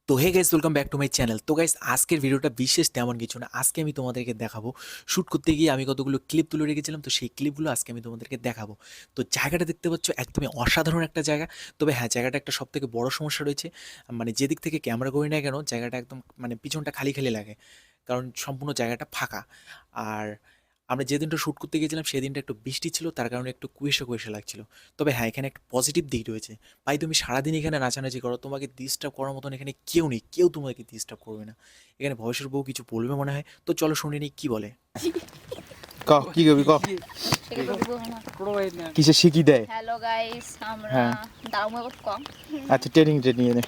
তো hey guys, welcome back to my channel. তো guys, আজকের ভিডিওটা বিশেষ তেমন কিছু না। আজকে আমি তোমাদেরকে দেখাবো শ্যুট করতে গিয়ে আমি কতগুলো ক্লিপ তুলে রেখেছিলাম, তো সেই ক্লিপগুলো আজকে আমি তোমাদেরকে দেখাবো। তো জায়গাটা দেখতে পাচ্ছ, একদমই অসাধারণ একটা জায়গা। তবে হ্যাঁ, জায়গাটা একটা সবথেকে বড় সমস্যা রয়েছে, মানে যেদিক থেকে ক্যামেরা করি না কেন জায়গাটা একদম মানে পিছনটা খালি খালি লাগে, কারণ সম্পূর্ণ জায়গাটা ফাঁকা। আর আমরা যেদিনটা শ্যুট করতে গিয়েছিলাম সেদিনটা একটু বৃষ্টি ছিল, তার কারণে একটু কুয়াশা কুয়াশা লাগছিল। তবে হ্যাঁ, এখানে একটা পজিটিভ দিক রয়েছে। ভাই, তুমি সারাদিন এখানে নাচানাচি করো, তোমাকে ডিস্টার্ব করার মতন এখানে কেউ নেই, কেউ তোমাকে ডিস্টার্ব করবে না। এখানে ভবিষ্যৎ বউ কিছু বলবে মনে হয়, তো চলো শুনে নিই কি বলে। ক কি করবি ক কিসে শিখি দেয়? হ্যালো গাইস, আমরা হ্যাঁ। দারুমা কত কম। আচ্ছা, ট্রেনিং নিয়ে নে।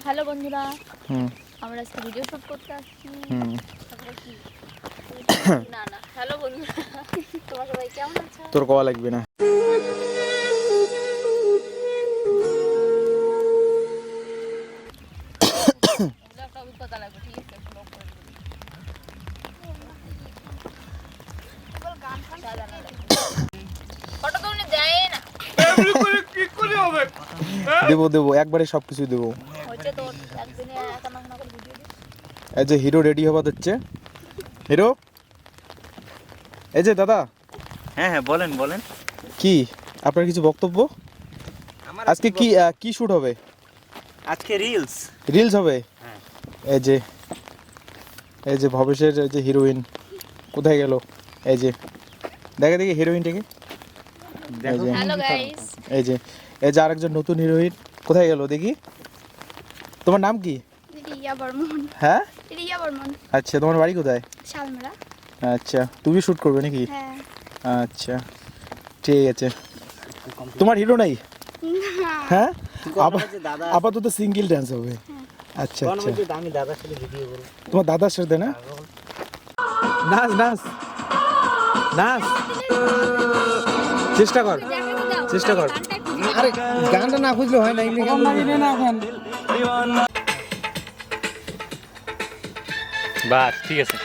হ্যালো বন্ধুরা, হুম আমরা আজকে ভিডিও শুট করতে আসছি। হুম তারপরে কি না না হ্যালো বন্ধুরা, তোমরা সবাই কেমন আছো? তোর কওয়া লাগবে না। এগুলো একটা অভিজ্ঞতা লাগবে, ঠিক আছে? ব্লগ করে দিবি। ফটো তো উনি দেয় না। দেবো দেবো, একবারে সব কিছু দেবো। হচ্ছে তোর একদিনে একা না করে ভিডিও দিই। এই যে হিরো রেডি হওয়া হচ্ছে। হিরো, এই যে দাদা, হ্যাঁ হ্যাঁ, বলেন বলেন। কি আপনার কিছু বক্তব্য? আজকে কি কি শুট হবে? আজকে রিলস। রিলস হবে? হ্যাঁ। এই যে ভবেশের যে হিরোইন কোথায় গেল? এই যে দেখে দেখি হিরোইনটাকে। এই যে হ্যালো গাইস, এই যে এই যে আরেকজন নতুন হিরোইন কোথায় গেল দেখি। তোমার নাম কি? রিয়া বর্মন। হ্যাঁ, রিয়া বর্মন, আচ্ছা, তোমার বাড়ি কোথায়? শালমারা। আচ্ছা, তুমি শুট করবে নাকি? হ্যাঁ। আচ্ছা, ঠিক আছে। তোমার হিরো নাই? হ্যাঁ, দাদা আপাতত সিঙ্গেল ডান্স হবে। আচ্ছা আচ্ছা, আমি দাদার সাথে ভিডিও করব। তোমার দাদার সাথে না? নাচ নাচ নাচ, চেষ্টা কর চেষ্টা কর। আরে গানটা না খুঁজলে হয় না, এমনি গান না এখন। বাস ঠিক আছে।